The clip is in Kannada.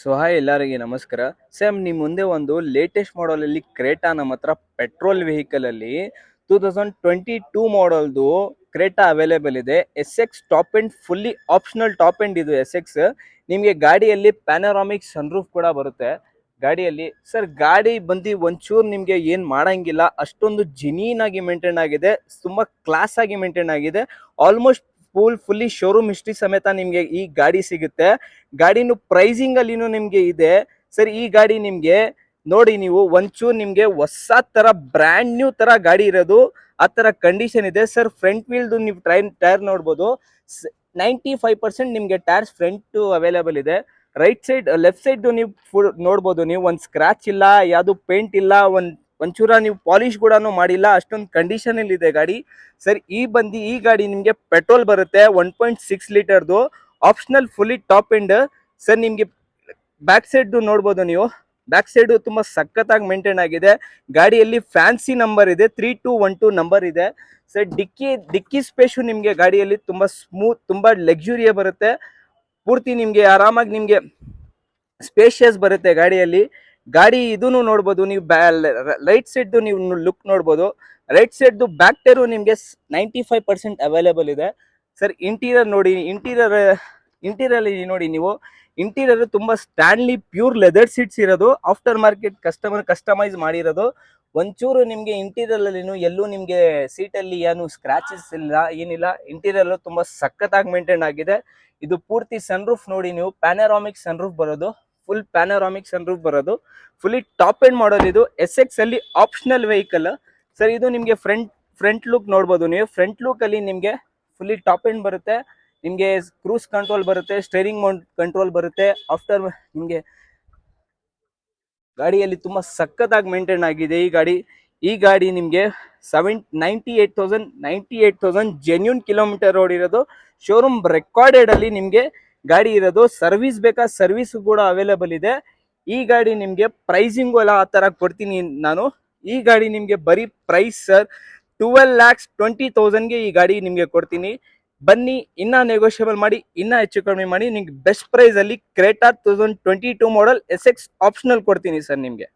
ಸೊ ಹಾಯ್ ಎಲ್ಲರಿಗೆ ನಮಸ್ಕಾರ. ಸೇಮ್ ನಿಮ್ಮ ಮುಂದೆ ಒಂದು ಲೇಟೆಸ್ಟ್ ಮಾಡೆಲ್ ಅಲ್ಲಿ ಕ್ರೇಟಾ ನಮ್ಮ ಹತ್ರ ಪೆಟ್ರೋಲ್ ವೆಹಿಕಲ್ ಅಲ್ಲಿ 2022 ಮಾಡೆಲ್ದು ಕ್ರೇಟಾ ಅವೈಲೇಬಲ್ ಇದೆ. S top end fully optional top end ಇದು ಎಸ್ ನಿಮಗೆ ಗಾಡಿಯಲ್ಲಿ ಪ್ಯಾನರಾಮಿಕ್ ಸನ್ರೂಫ್ ಕೂಡ ಬರುತ್ತೆ ಗಾಡಿಯಲ್ಲಿ. ಸರ್ ಗಾಡಿ ಬಂದು ಒಂಚೂರು ನಿಮಗೆ ಏನು ಮಾಡಂಗಿಲ್ಲ, ಅಷ್ಟೊಂದು ಜೆನ್ಯೂನ್ ಆಗಿ ಮೇಂಟೈನ್ ಆಗಿದೆ, ತುಂಬಾ ಕ್ಲಾಸ್ ಆಗಿ ಮೇಂಟೈನ್ ಆಗಿದೆ. ಆಲ್ಮೋಸ್ಟ್ ಫುಲ್ಲಿ ಶೋರೂಮ್ ಹಿಸ್ಟ್ರಿ ಸಮೇತ ನಿಮಗೆ ಈ ಗಾಡಿ ಸಿಗುತ್ತೆ. ಗಾಡಿನು ಪ್ರೈಸಿಂಗ್ ಅಲ್ಲಿನೂ ನಿಮ್ಗೆ ಇದೆ ಸರ್. ಈ ಗಾಡಿ ನಿಮ್ಗೆ ನೋಡಿ, ನೀವು ಒಂಚೂರು ನಿಮ್ಗೆ ಹೊಸ ತರ ಬ್ರ್ಯಾಂಡ್ ನ್ಯೂ ತರ ಗಾಡಿ ಇರೋದು ಆ ತರ ಕಂಡೀಷನ್ ಇದೆ ಸರ್. ಫ್ರಂಟ್ ವೀಲ್ದು ನೀವು ಟೈರ್ ನೋಡ್ಬೋದು, 95% ನಿಮ್ಗೆ ಟೈರ್ಸ್ ಫ್ರಂಟ್ ಅವೈಲೇಬಲ್ ಇದೆ. ರೈಟ್ ಸೈಡ್ ಲೆಫ್ಟ್ ಸೈಡ್ ನೀವು ನೋಡ್ಬೋದು, ನೀವು ಒಂದ್ ಸ್ಕ್ರಾಚ್ ಇಲ್ಲ, ಯಾವ್ದು ಪೇಂಟ್ ಇಲ್ಲ, ಒಂಚೂರ ನೀವು ಪಾಲಿಶ್ ಕೂಡ ಮಾಡಿಲ್ಲ, ಅಷ್ಟೊಂದು ಕಂಡೀಷನ್ ಅಲ್ಲಿ ಇದೆ ಗಾಡಿ ಸರ್. ಈ ಗಾಡಿ ನಿಮ್ಗೆ ಪೆಟ್ರೋಲ್ ಬರುತ್ತೆ 1.6 ಲೀಟರ್ದು optional fully top end sir. ನಿಮ್ಗೆ ಬ್ಯಾಕ್ ಸೈಡ್ ನೋಡ್ಬೋದು, ನೀವು ಬ್ಯಾಕ್ ಸೈಡ್ ತುಂಬಾ ಸಖತ್ತಾಗಿ ಮೇಂಟೈನ್ ಆಗಿದೆ. ಗಾಡಿಯಲ್ಲಿ ಫ್ಯಾನ್ಸಿ ನಂಬರ್ ಇದೆ, 3212 ನಂಬರ್ ಇದೆ ಸರ್. ಡಿಕ್ಕಿ ಸ್ಪೇಸು ನಿಮ್ಗೆ ಗಾಡಿಯಲ್ಲಿ ತುಂಬಾ ಸ್ಮೂತ್, ತುಂಬಾ ಲಕ್ಸುರಿಯ ಬರುತ್ತೆ. ಪೂರ್ತಿ ನಿಮ್ಗೆ ಆರಾಮಾಗಿ ನಿಮ್ಗೆ ಸ್ಪೇಷಿಯಸ್ ಬರುತ್ತೆ ಗಾಡಿಯಲ್ಲಿ. ಗಾಡಿ ಇದನ್ನು ನೋಡ್ಬೋದು ನೀವು, ರೈಟ್ ಸೈಡ್ ನೀವು ಲುಕ್ ನೋಡ್ಬೋದು. ರೈಟ್ ಸೈಡ್ ಬ್ಯಾಕ್ ಟೈರು ನಿಮ್ಗೆ 95% ಅವೈಲೇಬಲ್ ಇದೆ ಸರ್. ಇಂಟೀರಿಯರ್ ನೋಡಿ, ಇಂಟೀರಿಯರ್ ನೋಡಿ ನೀವು, ಇಂಟೀರಿಯರ್ ತುಂಬಾ ಸ್ಟ್ಯಾನ್ಲಿ ಪ್ಯೂರ್ ಲೆದರ್ ಸೀಟ್ಸ್ ಇರೋದು, ಆಫ್ಟರ್ ಮಾರ್ಕೆಟ್ ಕಸ್ಟಮೈಸ್ ಮಾಡಿರೋದು. ಒಂಚೂರು ನಿಮ್ಗೆ ಇಂಟೀರಿಯರ್ ಅಲ್ಲಿ ಎಲ್ಲೂ ನಿಮ್ಗೆ ಸೀಟಲ್ಲಿ ಏನು ಸ್ಕ್ರಾಚಸ್ ಇಲ್ಲ, ಏನಿಲ್ಲ. ಇಂಟೀರಿಯರ್ ತುಂಬಾ ಸಖತ್ತಾಗಿ ಮೇಂಟೈನ್ ಆಗಿದೆ. ಇದು ಪೂರ್ತಿ ಸನ್ರೂಫ್ ನೋಡಿ ನೀವು, ಪ್ಯಾನರಾಮಿಕ್ ಸನ್ರೂಫ್ ಬರೋದು, ಫುಲ್ ಪ್ಯಾನರಾಮಿಕ್ ಸನ್ರೂಫ್ ಬರೋದು, ಫುಲ್ಲಿ ಟಾಪ್ ಎಂಡ್ ಮಾಡಲ್ ಇದು. ಎಸ್ ಅಲ್ಲಿ ಆಪ್ಷನಲ್ ವೆಹಿಕಲ್ ಸರ್. ಇದು ನಿಮ್ಗೆ ಫ್ರಂಟ್ ಲುಕ್ ನೋಡ್ಬೋದು ನೀವು. ಫ್ರಂಟ್ ಲುಕ್ ಅಲ್ಲಿ ನಿಮ್ಗೆ ಫುಲ್ಲಿ ಟಾಪ್ ಎಂಡ್ ಬರುತ್ತೆ. ನಿಮ್ಗೆ ಕ್ರೂಸ್ ಕಂಟ್ರೋಲ್ ಬರುತ್ತೆ, ಸ್ಟೇರಿಂಗ್ ಮೌಂಟ್ ಕಂಟ್ರೋಲ್ ಬರುತ್ತೆ. ಆಫ್ಟರ್ ನಿಮ್ಗೆ ಗಾಡಿಯಲ್ಲಿ ತುಂಬಾ ಸಖತ್ತಾಗಿ ಮೇಂಟೈನ್ ಆಗಿದೆ ಈ ಗಾಡಿ ನಿಮ್ಗೆ 98,000 ಜೆನ್ಯೂನ್ ಕಿಲೋಮೀಟರ್ ಓಡಿರೋದು. ಶೋರೂಮ್ ರೆಕಾರ್ಡೆಡ್ ಅಲ್ಲಿ ನಿಮ್ಗೆ ಗಾಡಿ ಇರೋದು. ಸರ್ವಿಸ್ ಬೇಕಾ, ಸರ್ವಿಸ್ ಕೂಡ ಅವೈಲೇಬಲ್ ಇದೆ. ಈ ಗಾಡಿ ನಿಮ್ಗೆ ಪ್ರೈಸಿಂಗು ಎಲ್ಲ ಆ ತರ ಕೊಡ್ತೀನಿ ನಾನು. ಈ ಗಾಡಿ ನಿಮ್ಗೆ ಬರೀ ಪ್ರೈಸ್ ಸರ್ 12,20,000ಗೆ ಈ ಗಾಡಿ ನಿಮ್ಗೆ ಕೊಡ್ತೀನಿ. ಬನ್ನಿ, ಇನ್ನ ನೆಗೋಷಿಯಬಲ್ ಮಾಡಿ, ಇನ್ನ ಹೆಚ್ಚು ಕಡಿಮೆ ಮಾಡಿ ನಿಮ್ಗೆ ಬೆಸ್ಟ್ ಪ್ರೈಸ್ ಅಲ್ಲಿ ಕ್ರೇಟಾ 2022 ಮಾಡೆಲ್ ಎಸ್ ಆಪ್ಷನಲ್ ಕೊಡ್ತೀನಿ ಸರ್ ನಿಮ್ಗೆ.